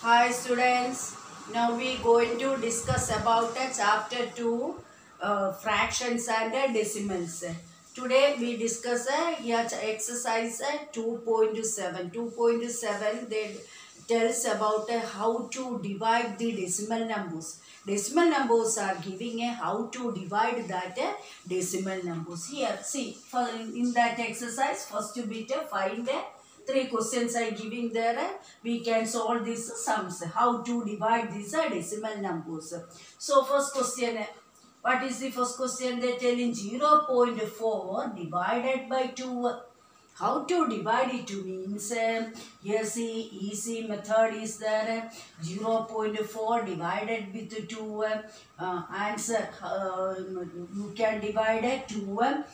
Hi students, now we going to discuss about chapter 2 fractions and decimals. Today we discuss exercise 2.7. 2.7 they tells about how to divide the decimal numbers. Decimal numbers are giving how to divide that decimal numbers. Here see for in that exercise first bit find three questions are giving there. We can solve these sums. How to divide these decimal numbers. So first question. What is the first question? They tell in 0.4 divided by 2. How to divide it means here see easy method is there. 0.4 divided with 2. Answer you can divide it 2.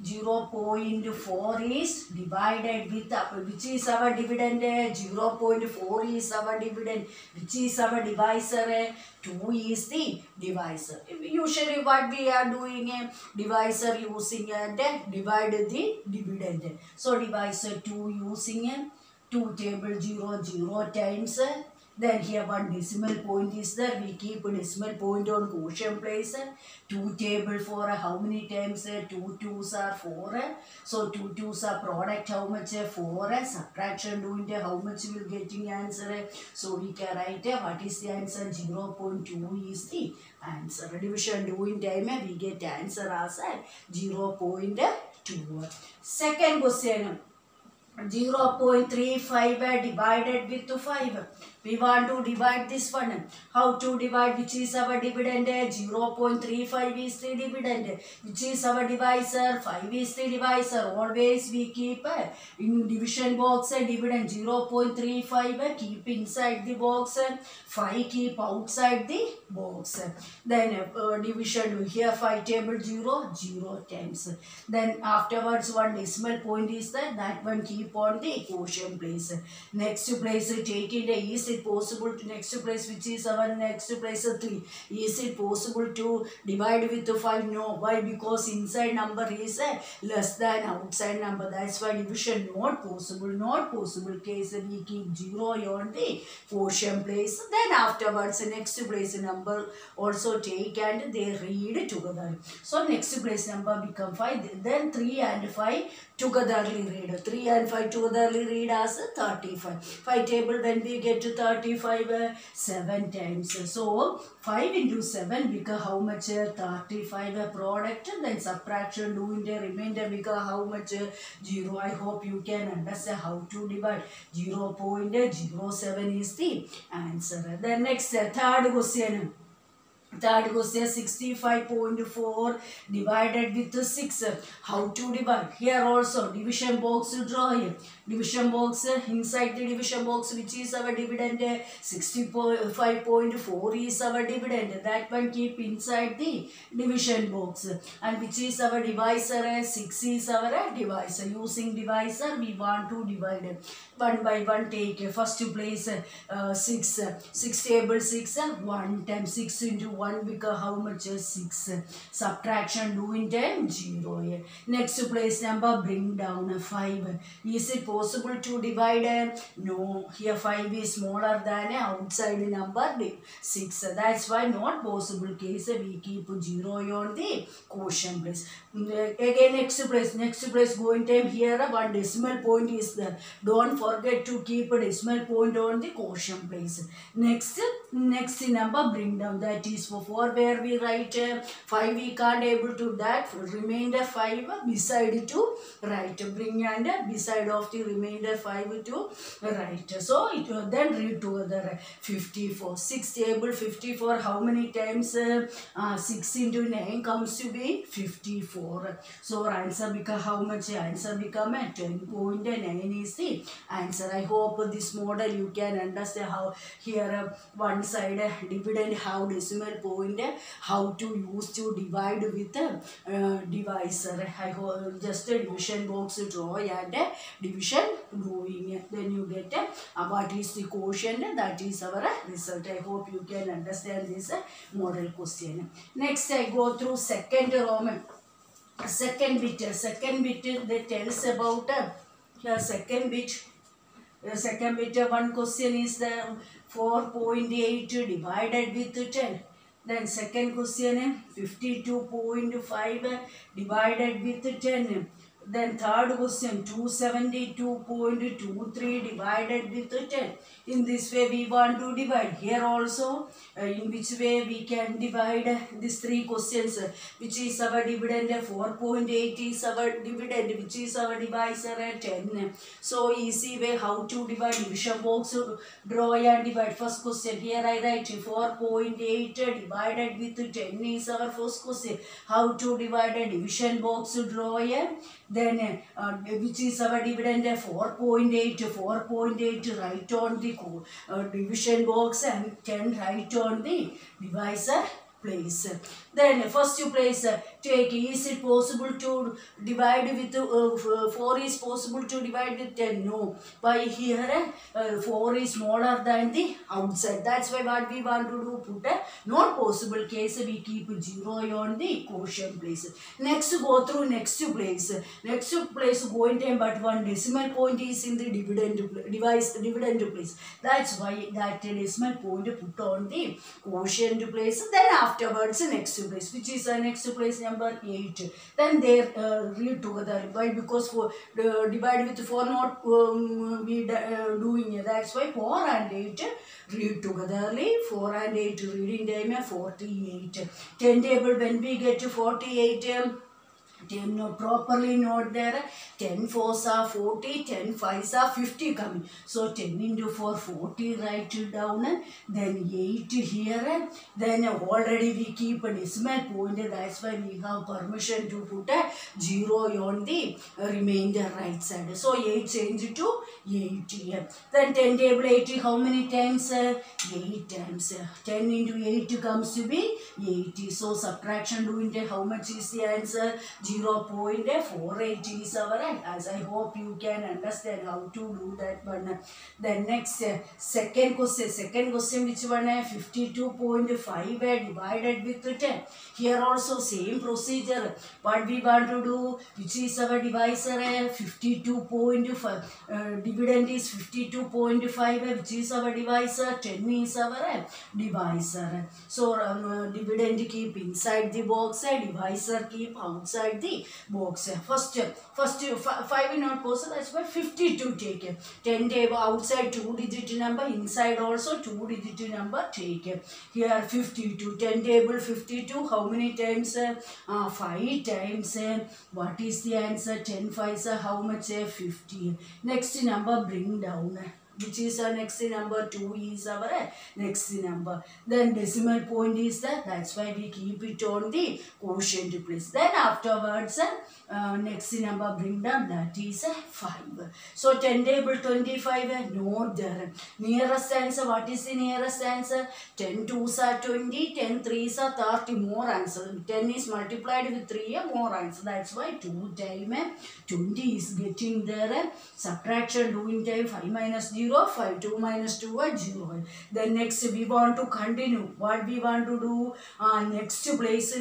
0.4 is divided with which is our dividend. 0.4 is our dividend. Which is our divisor? 2 is the divisor. Usually what we are doing divisor using and divide the dividend. So divisor 2 using 2 table 0 0 times. Then here one decimal point is there. We keep a decimal point on quotient place. 2 table for how many times? 2 2s are 4. So 2 2s are product how much? 4. Subtraction doing how much will getting answer? So we can write what is the answer? 0.2 is the answer. Division doing time we get answer as 0.2. Second question. 0.35 divided with 5. We want to divide this one. How to divide? Which is our dividend? 0.35 is the dividend. Which is our divisor? 5 is the divisor. Always we keep in division box dividend 0.35 keep inside the box. 5 keep outside the box. Then division here 5 table 0 0 times. Then afterwards one decimal point is there. That one keep on the quotient place. Next place take it. Is it possible to next place? Which is our next place? 3. Is it possible to divide with 5? No. Why? Because inside number is less than outside number. That's why division not possible. Not possible case we keep 0 on the quotient place. Then afterwards next place number also take and they read together. So next place number become 5. Then 3 and 5 togetherly read. 3 and 5 togetherly read as 35. 5 table when we get to 35 7 times. So 5 into 7 become how much? 35 product. Then subtraction doing the remainder become how much? 0. I hope you can understand how to divide. 0.07 is the answer. Then next third question. Third question 65.4 divided with 6. How to divide? Here also division box draw here. Division box inside the division box which is our dividend 65.4 is our dividend. That one keep inside the division box. And which is our divisor? 6 is our divisor. Using divisor we want to divide. One by one take first place 6. 6 table 6 1 times 6 into 1 become how much? 6. Subtraction doing time 0. Next place number bring down 5. Is it possible to divide? No. Here 5 is smaller than outside number 6. That's why not possible case we keep 0 on the quotient place. Again next place going time here one decimal point is there. Don't forget to keep a decimal point on the quotient place. Next number bring down, that is for 4 where we write 5 we can't able to that remainder 5 beside to write. Bring and beside of the remainder 5 to write. So it will then read together 54. 6 table 54 how many times? 6 into 9 comes to be 54. So our answer become how much? Answer become 10.9 is the answer. I hope this model you can understand how here one side dividend how decimal point how to use to divide with divisor. I hope just a division box draw and division doing. Then you get what is the quotient, that is our result. I hope you can understand this model question. Next I go through second Roman. Second bit that tells about second bit one question is the 4.8 divided with 10. Then second question, 52.5 divided with 10. Then third question, 272.23 divided with 10. In this way we want to divide. Here also, in which way we can divide these three questions. Which is our dividend? 4.8 is our dividend. Which is our divisor? 10. So easy way how to divide. Division box draw and divide. First question, here I write 4.8 divided with 10 is our first question. How to divide a division box draw a. Then which is our dividend? 4.8. 4.8 write on the division box and 10 write on the divisor place. Then first you place take, is it possible to divide with 4 is possible to divide with 10? No. By here 4 is smaller than the outside. That's why what we want to do, put a not possible case, we keep 0 on the quotient place. Next go through next place. Next place go in time, but one decimal point is in the dividend place. That's why that decimal point put on the quotient place. Then afterwards next place, which is next place number 8. Then they read together. Why? Because for divide with 4 not we doing. That's why 4 and 8 read togetherly. 4 and 8 reading time 48. 10 table when we get to 48. 10 not properly not there. 10 4s are 40, 10 5s are 50 coming. So 10 into 4, 40 write it down. Then 8 here. Then already we keep a decimal point. That's why we have permission to put a 0 on the remainder right side. So 8 change to 8 here. Then 10 table 80 how many times? 8 times. 10 into 8 comes to be 80. So subtraction doing how much is the answer? 0.48 is our answer. I hope you can understand how to do that one. Then next second question. Second question which one? 52.5 divided with 10. Here also same procedure. What we want to do? Which is our divisor? 52.5. Dividend is 52.5. Which is our divisor? 10 is our divisor. So dividend keep inside the box. Divisor keep outside the box. First 5 is not possible. That's why 52 take. 10 table outside 2 digit number, inside also 2 digit number take. Here 52. 10 table 52. How many times? 5 times. What is the answer? 10 5s how much? 50. Next number bring down. Which is our next number? 2 is our next number. Then decimal point is that. That's why we keep it on the quotient place. Then afterwards next number bring down, that is 5. So 10 table 25 not there. Nearest answer, what is the nearest answer? 10 2s are 20, 10 3s are 30. More answer. 10 is multiplied with 3, more answer. That's why 2 time 20 is getting there. Subtraction doing time 5 minus 0. 5. 2 minus 2 are 0. Then next we want to continue. What we want to do? Next place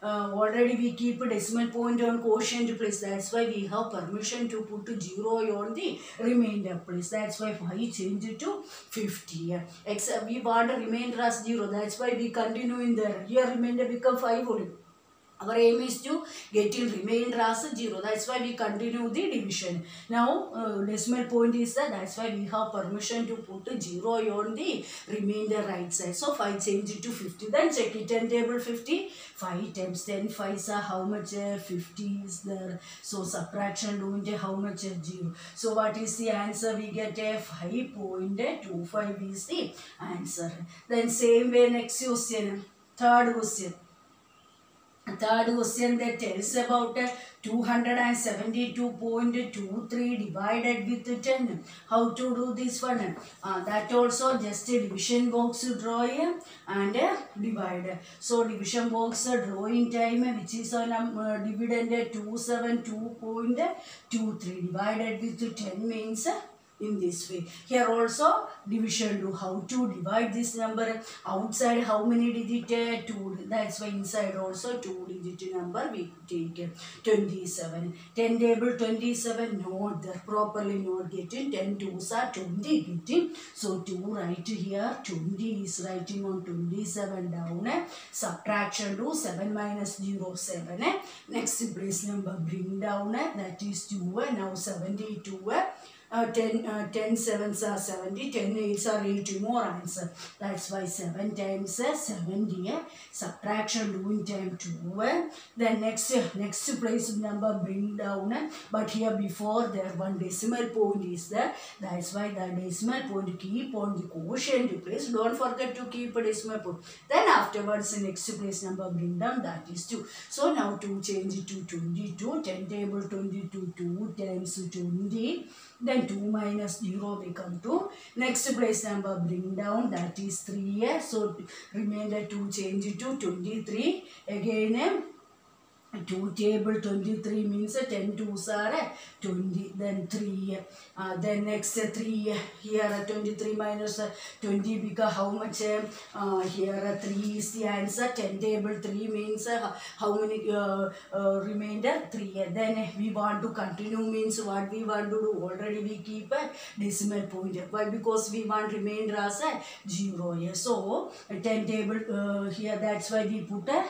already we keep a decimal point on quotient place. That's why we have permission to put 0 on the remainder place. That's why 5 change it to 50. Except we want a remainder as 0. That's why we continue in there. Here remainder become 5 only. Our aim is to get in remainder as 0. That's why we continue the division. Now decimal point is that. That's why we have permission to put 0 on the remainder right side. So 5 change it to 50. Then check it. 10 table 50. 5 times 10 5s are how much? 50 is there. So subtraction doing how much? 0. So what is the answer? We get a 5.25 is the answer. Then same way next question. Third question. Third question that tells about 272.23 divided with 10. How to do this one? That also just a division box draw and divide. So division box drawing time, which is on dividend 272.23 divided with 10 means in this way. Here also division do. How to divide this number? Outside how many digit? 2. That's why inside also 2 digit number we take. 27. 10 table 27 not there. Properly not getting. 10 2s are 20 getting. So 2 right here. 20 is writing on 27 down. Subtraction do 7 minus 0 7. Next place number bring down. That is 2. Now 72. 10 sevens are 70, 10 eights are 80 more answer. That's why 7 times 70. Subtraction doing time 2. Then next place number bring down. But here before there one decimal point is there. That's why the decimal point keep on the quotient place. Don't forget to keep a decimal point. Then afterwards next place number bring down, that is 2. So now 2 change it to 22. 10 table 22 2 times 20. Then 2 minus 0 become 2. Next place number bring down, that is 3. So remainder 2 change it to 23. Again 2 table 23 means 10 2s are 20. Then 3. Then next 3. Here 23 minus 20 become how much? Here 3 is the answer. 10 table 3 means how many remainder? 3. Then we want to continue means what we want to do? Already we keep a decimal point. Why? Because we want remainder as a 0. So 10 table here, that's why we put a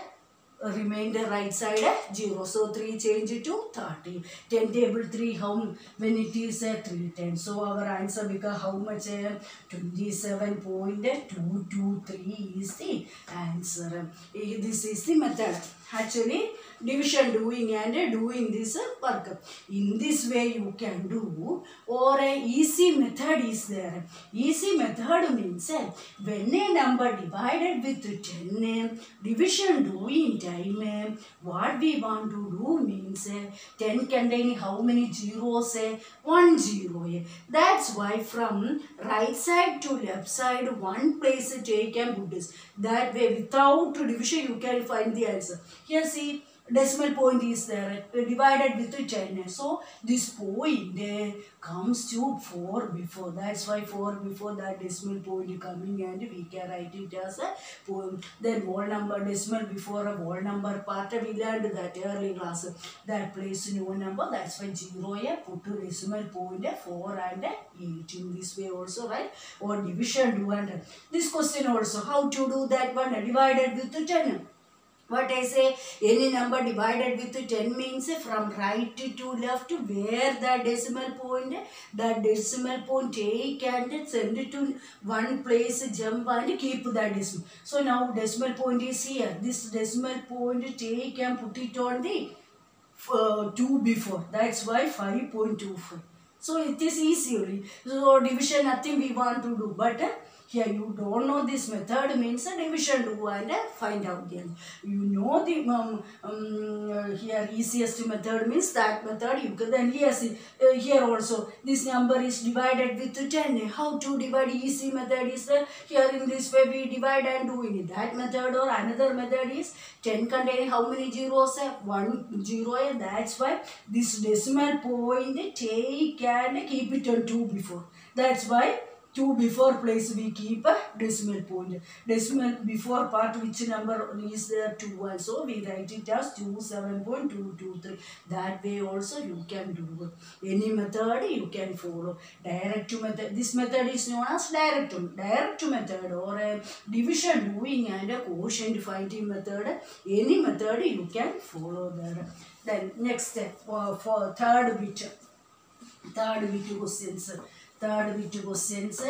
remainder right side 0. So 3 change it to 30. 10 table 3 how when it is 3 times. So our answer become how much? 27.223 is the answer. This is the method. Actually division doing and doing this work. In this way you can do, or a easy method is there. Easy method means when a number divided with 10, division doing time, what we want to do means 10 containing how many zeros? 1 0. That's why from right side to left side one place take and put this. That way without division you can find the answer. Here see, decimal point is there divided with 10. So this point comes to 4 before. That's why 4 before that decimal point coming, and we can write it as a point. Then whole number decimal before a whole number part we learned that early class. That place new number. That's why 0 put to decimal point 4 and 8 in this way also, right? Or division do. And this question also how to do that one divided with 10. What I say, any number divided with 10 means from right to left where the decimal point take and send it to one place, jump and keep the decimal. So now decimal point is here. This decimal point take and put it on the 2 before. That's why 5.25. So it is easy. So division nothing we want to do, but here you don't know this method means division do and find out the answer. You know the here easiest method means that method you can. Then here see here also this number is divided with 10. How to divide? Easy method is here in this way we divide and doing it. That method or another method is 10 containing how many zeros? 1 0. That's why this decimal point take and keep it on 2 before. That's why 2 before place we keep a decimal point. Decimal before part which number is there? 2. And so we write it as 27.223. That way also you can do. Any method you can follow. Direct method. This method is known as direct method or a division doing and a quotient finding method. Any method you can follow there. Then next step for third bit questions. Third bit questions,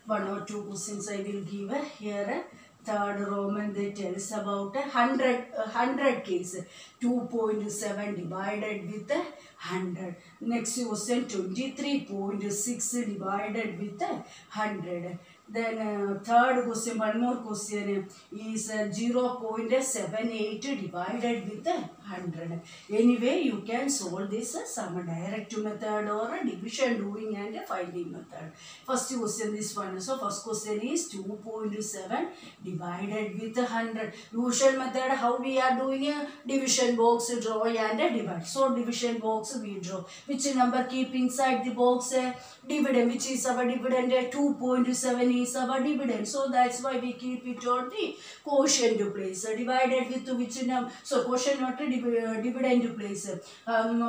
1 or 2 questions I will give here. Third Roman they tell us about 100 case. 2.7 divided with 100. Next question 23.6 divided with 100. Then third question, one more question is 0.78 divided with 100. Anyway, you can solve this sum direct method or a division doing and a finding method. First question, this one. So first question is 2.7 divided with 100. Usual method, how we are doing a division box, draw and a divide. So division box we draw. Which number keep inside the box? Dividend. Which is our dividend? 2.7 is our dividend. So that's why we keep it on the quotient place. Divided with which number? So quotient not dividend place.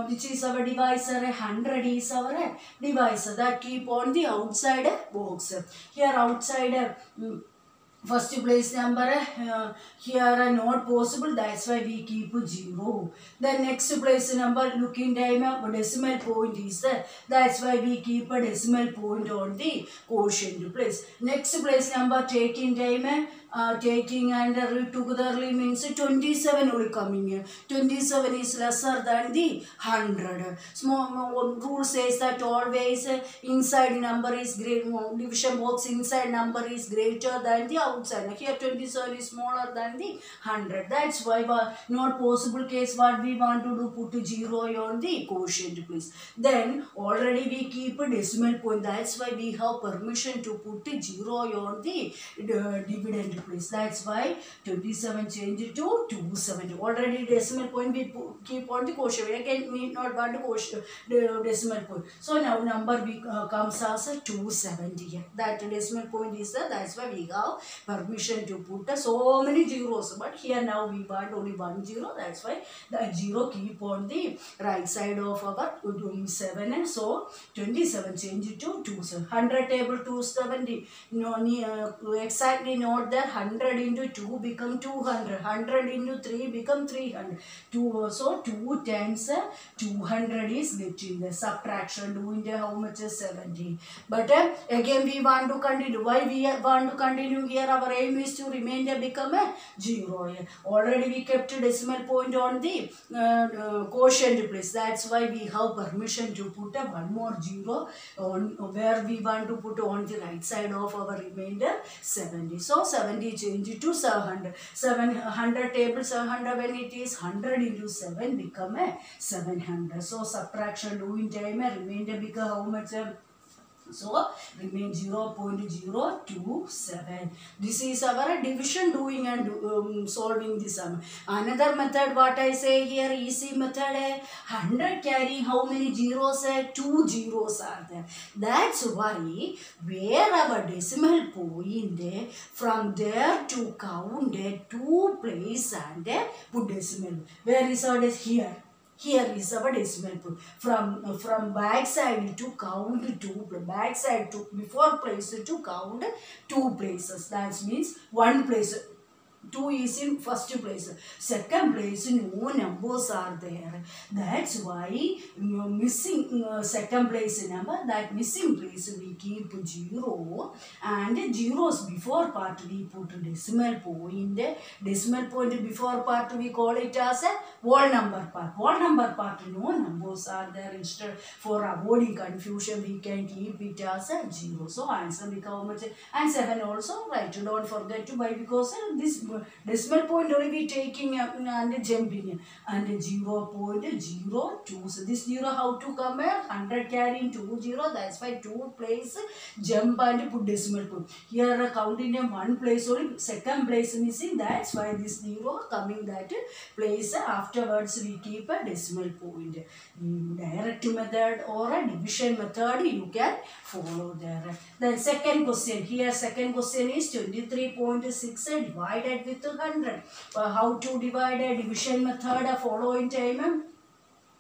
Which is our divisor? 100 is our divisor. That keep on the outside box. Here outside first place number here not possible, that's why we keep 0. The next place number, looking time decimal point is there, that's why we keep a decimal point on the quotient place. Next place number taking time taking and read togetherly means 27 only coming here. 27 is lesser than the 100. Small rule says that always inside number is great, division box inside number is greater than the outside. Here 27 is smaller than the 100. That's why not possible case what we want to do, put 0 on the quotient please. Then already we keep a decimal point. That's why we have permission to put 0 on the dividend place. That's why 27 change to 270. Already decimal point we keep on the quotient. Again we not want to quotient decimal point. So now number comes as 270. That decimal point is there. That's why we have permission to put so many zeros. But here now we want only 1 0. That's why the 0 keep on the right side of our 7. And so 27 change to 270. 100 table 270. No, exactly not there. 100 into 2 become 200. 100 into 3 become 300. So 2 times 200 is getting the subtraction. Doing the how much is 70. But again we want to continue. Why we want to continue here? Our aim is to remainder become a 0. Already we kept a decimal point on the quotient place. That's why we have permission to put a one more 0 on where we want to put on the right side of our remainder 70. So 70 change to 700. 700 table 700 when it is 100 into 7 become a 700. So subtraction doing time remainder become how much? So remain 0.027. This is our division doing and solving the sum. Another method what I say here, easy method, 100 carrying how many zeros? 2 zeros are there. That's why where our decimal point from there to count 2 place and put decimal. Where is our here? Here is our decimal point. From back side to count 2, back side to before place to count 2 places. That means 1 place. 2 is in first place. Second place, no numbers are there. That's why missing second place number, that missing place we keep 0 and zeros before part we put decimal point. Decimal point before part we call it as a whole number part. Whole number part, no numbers are there. Instead, for avoiding confusion, we can keep it as a 0. So answer become how much? And 7 also right. Don't forget to buy because this decimal point only be taking and jumping and 0.02. So this 0 how to come? 100 carrying 2 0. That's why 2 place jump and put decimal point. Here counting in 1 place only, second place missing. That's why this 0 coming that place. Afterwards we keep a decimal point. Direct method or a division method you can follow there. Then second question. Here second question is 23.6 divided with 100. How to divide a division method? Follow in time.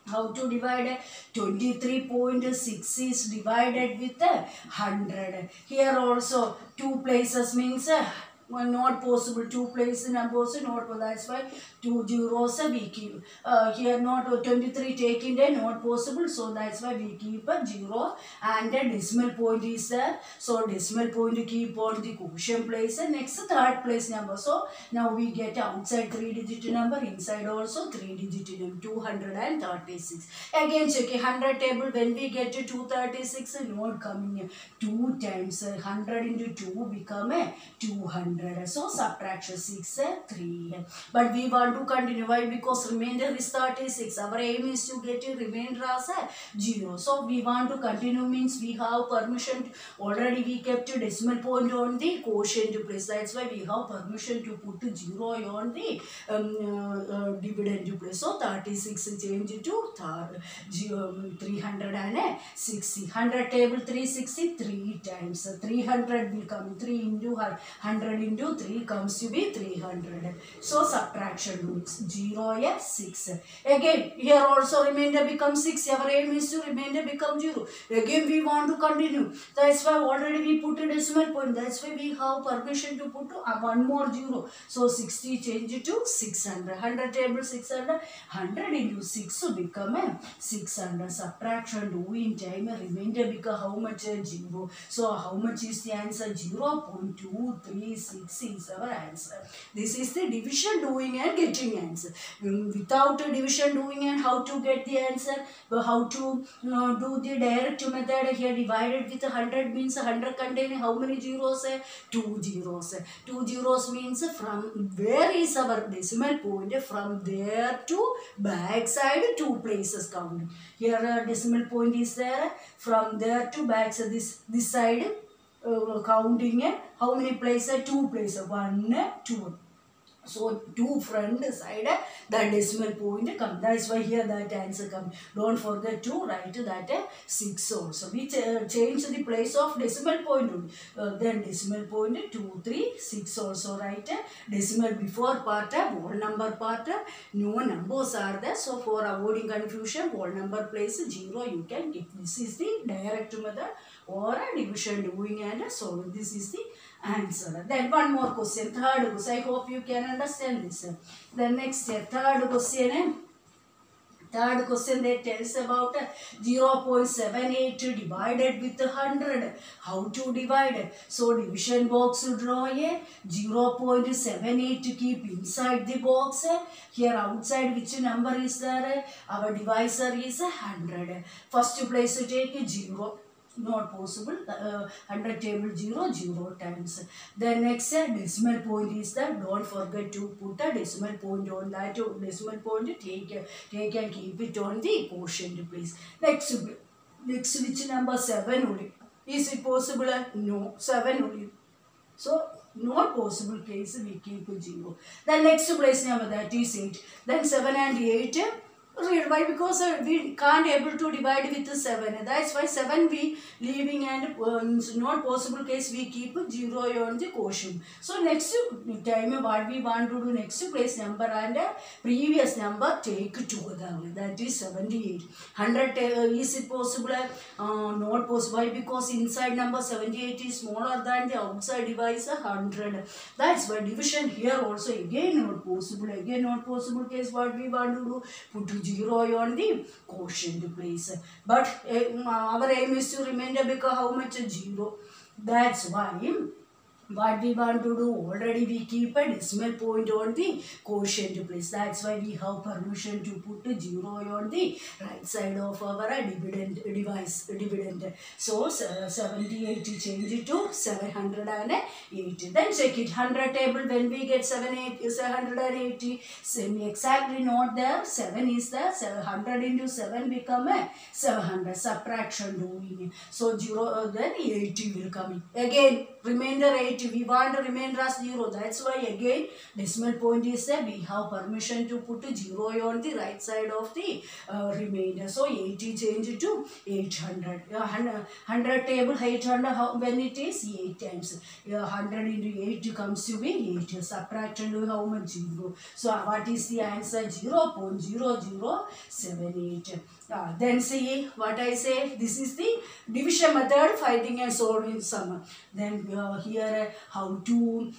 How to divide? 23.6 is divided with 100. Here also 2 places means not possible. 2 place numbers not possible. That's why 2 zeros we keep. Here not 23 taking there not possible. So that's why we keep a 0 and a decimal point is there. So decimal point keep on the quotient place and next third place number. So now we get outside 3 digit number, inside also 3 digit number, 236. Again check 100 table when we get to 236 not coming 2 times 100 into 2 become a 200. 100. So subtraction 6, 3. But we want to continue. Why? Because remainder is 36. Our aim is to get a remainder as a 0. So we want to continue means we have permission. Already we kept a decimal point on the quotient place. That's why we have permission to put 0 on the dividend place. So 36 change to 360. 100 table 360 3 times. 300 will come. 3 into 100 into 3 comes to be 300. So subtraction means 0, 6. Again here also remainder becomes 6. Our aim is to remainder become 0. Again we want to continue. That's why already we put a decimal point. That's why we have permission to put one more 0. So 60 change to 600. 100 table 600. 100 into 6 become 600. Subtraction do in time. Remainder become how much? 0. So how much is the answer? 0.236 is our answer. This is the division doing and getting answer. Without division doing and how to get the answer? How to do the direct method? Here divided with 100 means 100 containing how many zeros? 2 zeros. 2 zeros means from where is our decimal point? From there to back side 2 places count. Here decimal point is there. From there to back side this side counting how many places? 2 places. 1, 2. So 2 front side the decimal point come. That's why here that answer come. Don't forget to write that 6 also. We change the place of decimal point. Then decimal point 2, 3, 6 also write. Decimal before part, whole number part. No numbers are there. So for avoiding confusion, whole number place 0 you can get. This is the direct method or division doing and solving. This is the answer. Then one more question, third question. I hope you can understand this. Then next third question. Third question that tells about 0.78 divided with 100. How to divide? So division box draw a 0.78 to keep inside the box. Here outside which number is there? Our divisor is 100. First place to take 0. Not possible. 100 table 0, 0 times. Then next decimal point is that. Don't forget to put a decimal point on that decimal point. Take and keep it on the quotient please. Next which number? 7 only. Is it possible? No, 7 only. So not possible case we keep 0. Then next place number that is 8. Then 7 and 8. Why? Because we can't able to divide with 7. That's why 7 we leaving and not possible case we keep 0 on the quotient. So next time what we want to do, next place number and previous number take together. That is 78. 100 is it possible? Not possible. Why? Because inside number 78 is smaller than the outside divisor 100. That's why division here also again not possible. Again not possible case what we want to do, put 0 on the quotient place. But our aim is to remainder because how much? 0. That's why what we want to do, already we keep a decimal point on the quotient place. That's why we have permission to put 0 on the right side of our dividend. So 78 change it to 780. Then check it. 100 table when we get 780. Same exactly not there. 7 is there. 100 into 7 become 700. Subtraction doing. So 0 then 80 will come in. Again remainder 80. We want to remainder as 0. That's why again decimal point is there. We have permission to put 0 on the right side of the remainder. So 80 change to 800. 100 table 800 when it is 8 times. 100 into 8 comes to be 8. Subtract and do how much? 0. So what is the answer? 0.0078. Then see what I say. This is the division method, finding and solving sum. Then here how to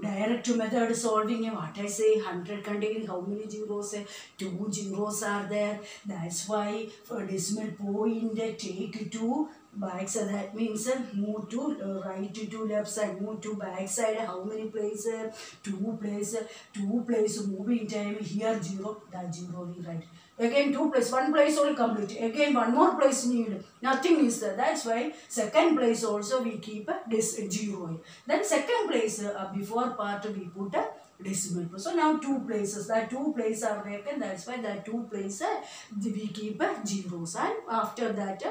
direct method solving. What I say, 100 containing how many zeros? 2 zeros are there. That's why for decimal point take 2 back side. That means move to right to left side, move to back side. How many places? 2 places. 2 places moving time. Here 0. That 0 we write. Again 2 place, 1 place only complete. Again 1 more place need. Nothing is there. That's why second place also we keep this 0. Then second place before part we put a decimal point. So now 2 places. That 2 places are vacant. That's why that 2 places we keep zeros. And after that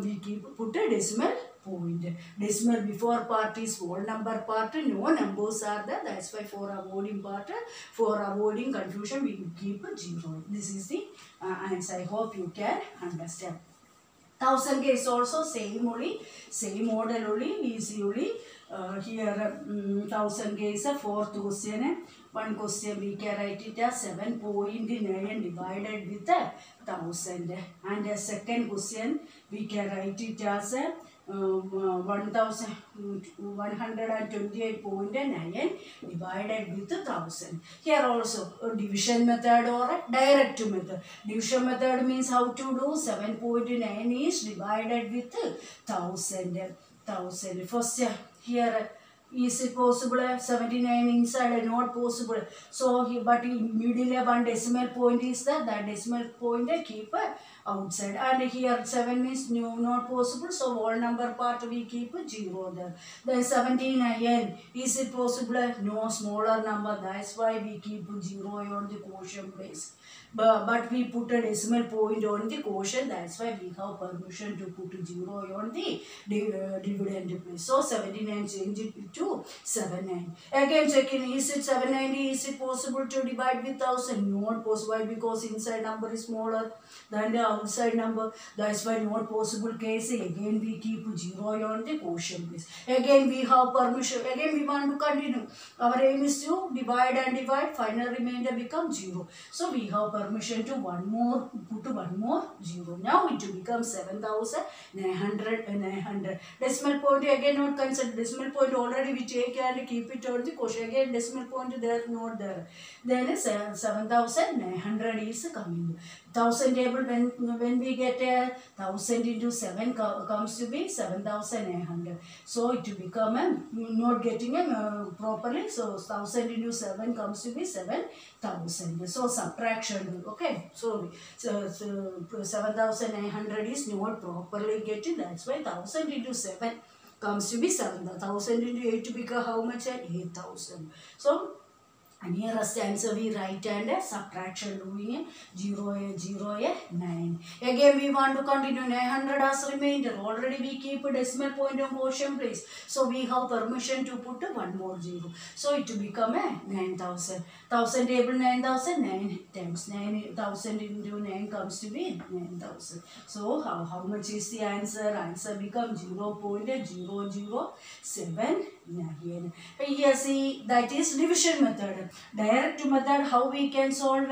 we put a decimal point. Decimal before part is whole number part. No numbers are there. That's why for avoiding part, for avoiding confusion, we keep 0. This is the answer. I hope you can understand. 1000 case also same model only, easy only. Here 1000 case, fourth question. One question we can write it as 7.9 divided with 1000. And the second question we can write it as 1128.9 divided with 1000. Here also division method or a direct method. Division method means how to do 7.9 is divided with 1000. First here is it possible 79 inside, not possible. So but in middle one decimal point is there, that decimal point keep outside. And here 7 means no, not possible, so whole number part we keep 0 there. Then 79 is it possible? No, smaller number, that's why we keep 0 on the quotient place. But we put a decimal point on the quotient, that's why we have permission to put 0 on the dividend place. So 79 change it to 79. Again checking, is it 790, is it possible to divide with 1000? Not possible, because inside number is smaller than the outside number. That's why not possible case. Again we keep 0 on the quotient place. Again we have permission. Again we want to continue. Our aim is to divide and divide. Final remainder becomes 0. So we have permission to put one more 0. Now it will become 7900. Decimal point again not consider. Decimal point already we take and keep it on the quotient. Again decimal point there, not there. Then 7900 is coming. 1000 table, when we get 1000 into 7 comes to be 7900. So it will become not getting properly. So 1000 into 7 comes to be 7000. So subtraction. Okay. So 7900 is not properly getting. That's why 1000 into 7 comes to be 7000 into 8 to become how much? 8000. So nearest answer we write and subtraction doing 0, 9. Again we want to continue. 900 as remainder. Already we keep a decimal point on quotient place. So we have permission to put one more 0. So it will become 9000. 1000 table 9000, 9 times 9000 into 9 comes to be 9000. So how much is the answer? Answer becomes 0.0079. Here see, that is division method. Direct method, how we can solve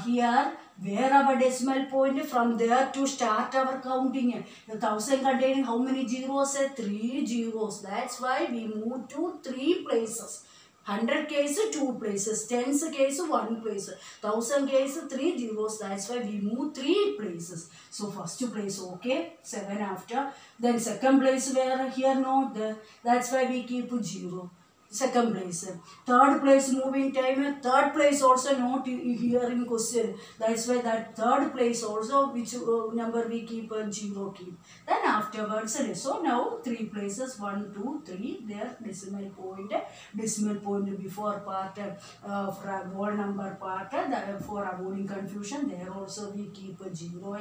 here, where our decimal point, from there to start our counting. The 1000 containing how many zeros? 3 zeros. That's why we move to 3 places. 100 case 2 places, 10's case 1 place, 1000 case 3 zeros. That's why we move 3 places. So first place okay, 7 after. Then second place where here not there. That's why we keep 0. Second place. Third place moving time. Third place also not here in question. That's why that third place also which number we keep 0 keep. Then afterwards, so now 3 places 1, 2, 3. There decimal point before part for whole number part. For avoiding confusion, there also we keep 0.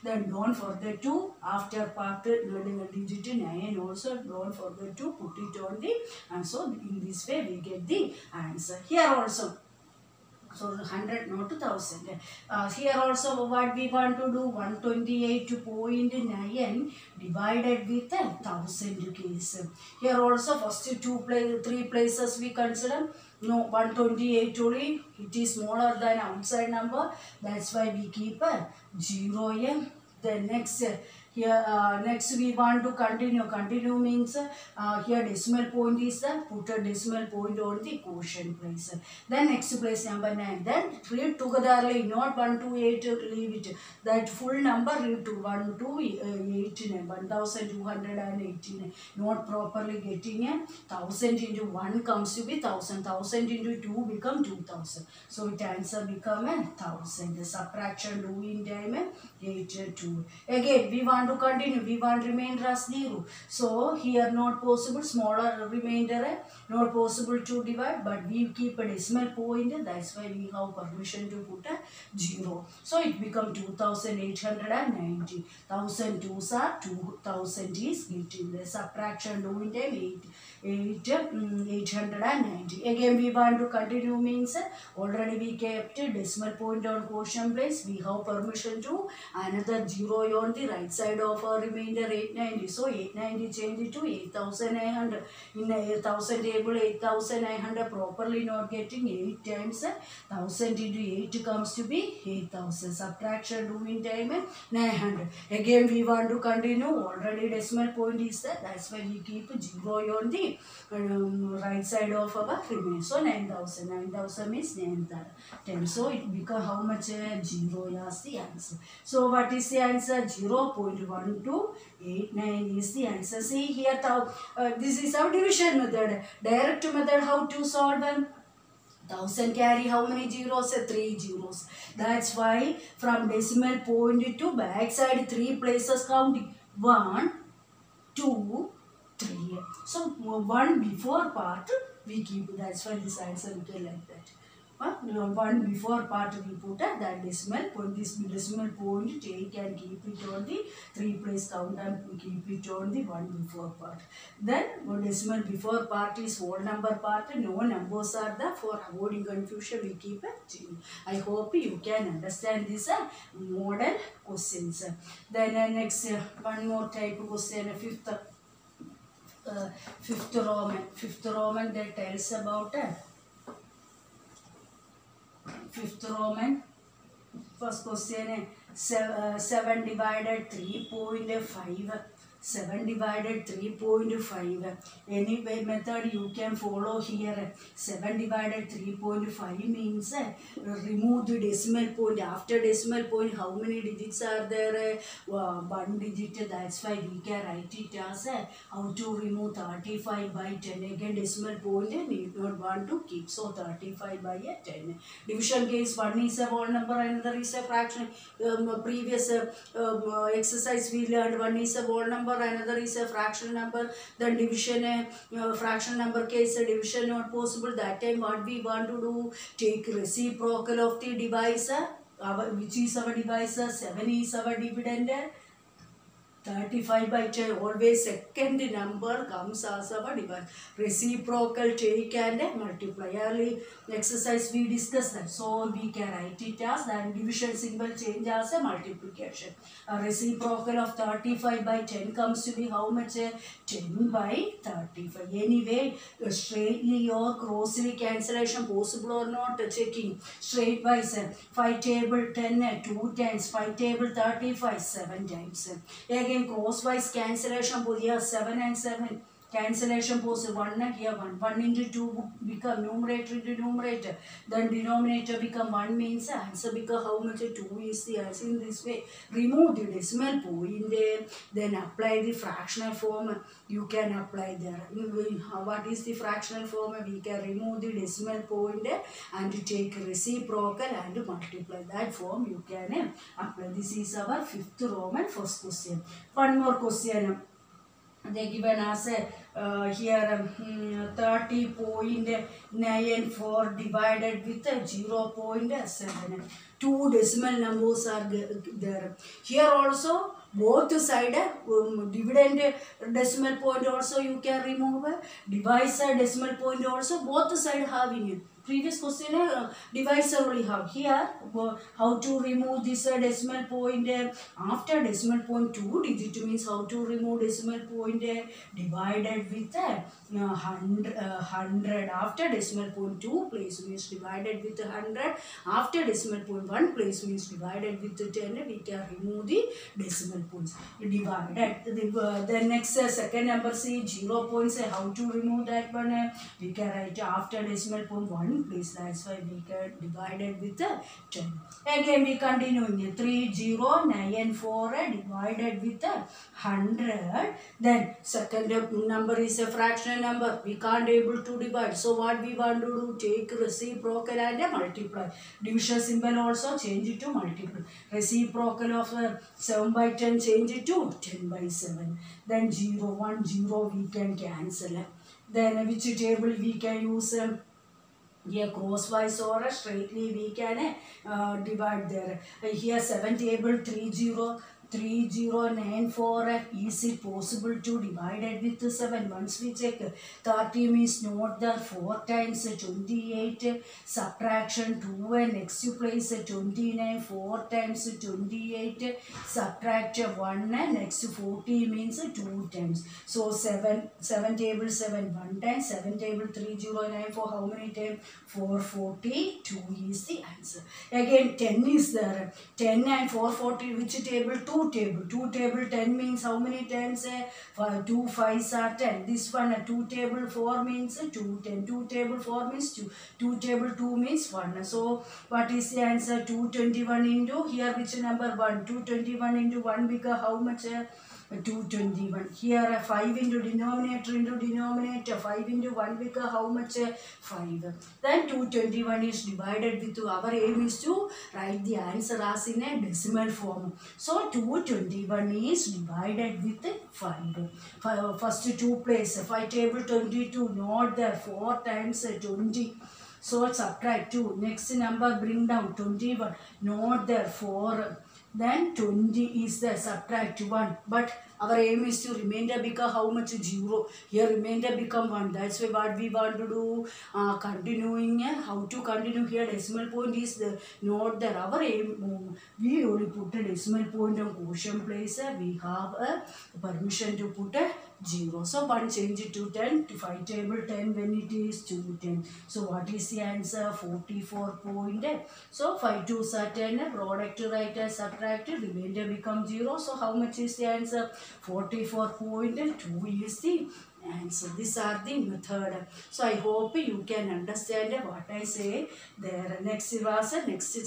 Then don't forget to after part digit 9 also don't forget to put it on the answer. In this way we get the answer. Here also, so 100 not 1000. Here also what we want to do, 128.9 divided with 1000 case. Here also first 3 places we consider. No, 128 only, it is smaller than outside number. That's why we keep 0. Then next Here next we want to continue. Continue means here decimal point is the put a decimal point on the quotient place. Then next place number 9. Then read togetherly, not 1 to 8, leave it. That full number read to 1 to 18, 1218. Not properly getting a 1000 into 1 comes to be 1000. 1000 into 2 become 2000. So it answer become a 1000. The subtraction do in time 8 2. Again we want to continue. We want remainder as 0. So here not possible, smaller remainder not possible to divide, but we keep a decimal point. That's why we have permission to put a 0. So it become 2890. 1000 2s are 2000 is getting the subtraction doing time 890. Again we want to continue means already we kept a decimal point on quotient place. We have permission to another 0 on the right side of our remainder 890. So 890 change it to 8900. In 1000 table 8900 properly not getting 8 times 1000 into 8 comes to be 8000. Subtraction doing time 900. Again we want to continue. Already decimal point is there. That's why we keep 0 on the right side of our remainder. So 9000. 9000 means 10. So it become how much? 0 is the answer. So what is the answer? 0.1289 is the answer. See here, this is our division method. Direct method, how to solve them? 1000 carry how many zeros? 3 zeros. That's why from decimal point to back side 3 places counting. 1, 2, 3. So 1 before part we keep. That's why this answer became like that. 1 before part we put that decimal point. This decimal point take and keep it on the 3 place count and keep it on the 1 before part. Then decimal before part is whole number part. No numbers are there. For avoiding confusion we keep a 0. I hope you can understand this model questions. Then next one more type of question, fifth Roman. Fifth Roman that tells about fifth Roman. First question 7 divided 3.5. 7 divided 3.5. Any way method you can follow here. 7 divided 3.5 means remove the decimal point. After decimal point, how many digits are there? 1 digit. That's why we can write it as how to remove 35 by 10. Again decimal point need not want to keep. So 35 by 10. Division case, one is a whole number, another is a fraction. Previous exercise we learned one is a whole number, another is a fraction number. Then division fraction number case division not possible. That time what we want to do, take reciprocal of the divisor, which is our divisor. 7 is our dividend. 35 by 10, always second number comes as our divisor. Reciprocal take and multiply. Early exercise we discussed that. So we can write it as that division symbol change as a multiplication. A reciprocal of 35 by 10 comes to be how much? 10 by 35. Anyway, straightly or crossly cancellation possible or not, checking. Straight wise 5 table 10 2 times, 5 table 35 7 times. Again crosswise cancellation here 7 and 7 cancellation possible. 1 here 1 into 2 become numerator into numerator, then denominator become 1 means answer become how much? 2 is the answer. In this way remove the decimal point, then apply the fractional form. You can apply there. What is the fractional form? We can remove the decimal point and take reciprocal and multiply. That form you can apply. This is our fifth Roman first question. One more question. They given us here 30.94 divided with 0.7. Two decimal numbers are there. Here also both side dividend decimal point also you can remove. Divisor decimal point also both side having it. previous question divisor only have here. How to remove this decimal point after decimal point 2 digit means how to remove decimal point divided with 100 after decimal point 2 place means divided with 100 after decimal point 1 place means divided with 10. We can remove the decimal points divided. The next second number see 0 points. How to remove that one? We can write after decimal point 1 place. That's why we can divide it with 10. Again we continue in 3094 divided with 100. Then second number is a fractional number. We can't able to divide. So what we want to do? Take reciprocal and multiply. Division symbol also change it to multiply. Reciprocal of 7 by 10 change it to 10 by 7. Then 0, 1, 0 we can cancel. Then which table we can use? Here crosswise or straightly we can divide there. Here 7 table 3094. Is it possible to divide it with 7? Once we check 30 means not there, 4 times 28, subtraction 2 and next you place 29, 4 times 28, subtract 1 and next 40 means 2 times. So 7 table 7 1 time, 7 table 3094 how many times? 442 is the answer. Again 10 is there. 10 and 440 which table? 2 table. 2 table 10 means how many times? 2 5s are 10. This one 2 table 4 means 2 10. 2 table 4 means 2. 2 table 2 means 1. So what is the answer? 221 into here which number? 1. 221 into 1 become how much? 221. Here 5 into denominator 5 into 1 become how much? 5. Then 221 is divided with our aim is to write the answer as in a decimal form. So 221 is divided with 5. First 2 place 5 table 22 not there, 4 times 20. So subtract 2. Next number bring down 21 not there, 4. Then 20 is there, subtract 1. But our aim is to remainder become how much? 0. Here remainder become 1. That's why what we want to do, continuing. How to continue here? Decimal point is there, not there. Our aim, we only put a decimal point on quotient place. We have a permission to put a 0. So 1 change it to 10. To 5 table 10 when it is 2 10. So what is the answer? 44 point. So 5 2s are 10. Product right as subtracted. Remainder become 0. So how much is the answer? 44.2 is the answer. These are the method. So I hope you can understand what I say there. Next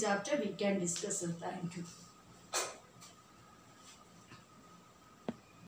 chapter we can discuss. Thank you.